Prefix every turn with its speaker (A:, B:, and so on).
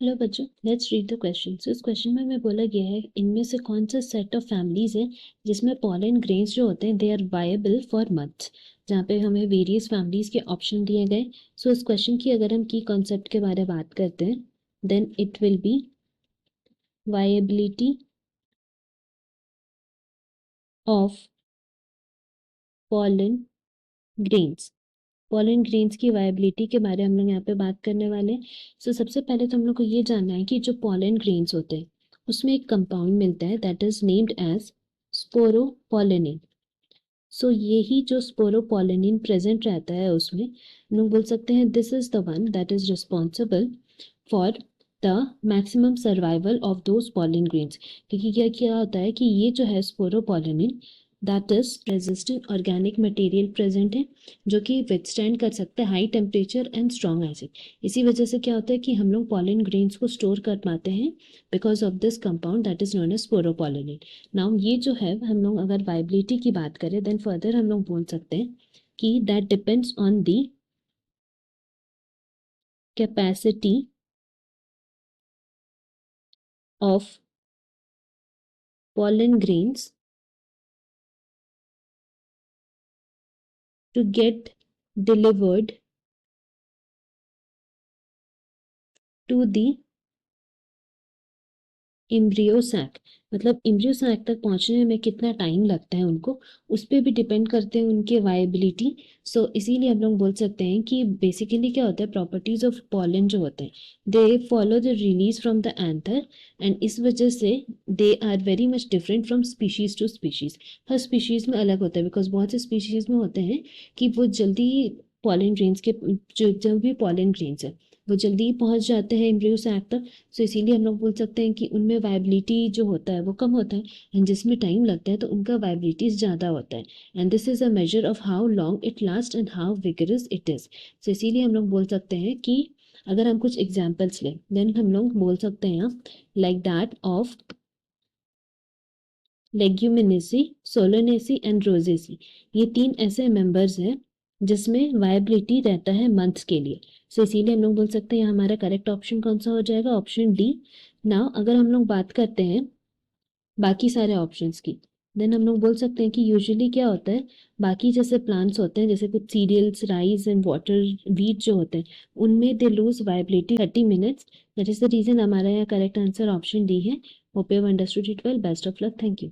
A: Hello बच्चों, let's read the question. सो इस question में हमें बोला गया है इनमें से कौन सा सेट ऑफ फैमिलीज है जिसमें पॉलन ग्रेन्स जो होते हैं they are viable for months, जहाँ पे हमें वेरियस फैमिलीज के ऑप्शन दिए गए। सो इस क्वेश्चन की अगर हम की कॉन्सेप्ट के बारे में बात करते हैं then it will be viability of pollen grains. Pollen grains की वायबिलिटी के बारे में हम लोग यहाँ पे बात करने वाले हैं। सो सबसे पहले तो हम लोग को ये जानना है कि जो पॉलन ग्रेन्स होते हैं उसमें एक कंपाउंड मिलता है that is named as sporopollenin. So यही जो स्पोरोपोलिनिन प्रेजेंट रहता है उसमें हम लोग बोल सकते हैं this is the one that is responsible for the maximum survival of those pollen grains. क्योंकि क्या क्या होता है कि ये जो है sporopollenin that is resistant organic material present है जो कि विथस्टैंड कर सकता है high temperature and strong acid. इसी वजह से क्या होता है कि हम लोग पॉलन ग्रेन्स को स्टोर कर पाते हैं because of this compound that is known as sporopollenin. Now ये जो है हम लोग अगर वाइबिलिटी की बात करें देन फर्दर हम लोग बोल सकते हैं कि that depends on the capacity of pollen grains to get delivered to the embryo sac. मतलब एम्ब्रियो सैक तक पहुंचने में कितना टाइम लगता है उनको, उस पर भी डिपेंड करते हैं उनके वायबिलिटी। सो इसीलिए हम लोग बोल सकते हैं कि बेसिकली क्या होता है प्रॉपर्टीज ऑफ पॉलन जो होते हैं they follow the release from the anther and इस वजह से they are very much different from species to species. हर स्पीशीज में अलग होता है बिकॉज बहुत से स्पीशीज में होते हैं कि वो जल्दी पॉलन ग्रेन्स के जो भी पॉलन ग्रेन्स है वो जल्दी पहुंच जाते हैं एम्ब्रियो सैक तक। सो इसीलिए हम लोग बोल सकते हैं कि उनमें वायबिलिटी जो होता है वो कम होता है एंड जिसमें टाइम लगता है तो उनका वायबिलिटी ज़्यादा होता है। And this is a measure of how long it last and how vigorous it is. So इसीलिए हम लोग बोल सकते हैं कि अगर हम कुछ एग्जाम्पल्स लें देन हम लोग बोल सकते हैं like that of Leguminaceae, Solanaceae and Rosaceae. ये तीन ऐसे मेंबर्स हैं जिसमें वायबिलिटी रहता है मंथ्स के लिए। सो इसीलिए हम लोग बोल सकते हैं हमारा करेक्ट ऑप्शन कौन सा हो जाएगा, ऑप्शन डी। नाउ अगर हम लोग बात करते हैं बाकी सारे ऑप्शंस की देन हम लोग बोल सकते हैं कि यूजुअली क्या होता है बाकी जैसे प्लांट्स होते हैं जैसे कुछ cereals rice and water wheat जो होते हैं उनमें they lose viability 30 minutes. That is the reason हमारा यहाँ करेक्ट आंसर ऑप्शन डी है। Hope you have understood it well. Best of luck. Thank you.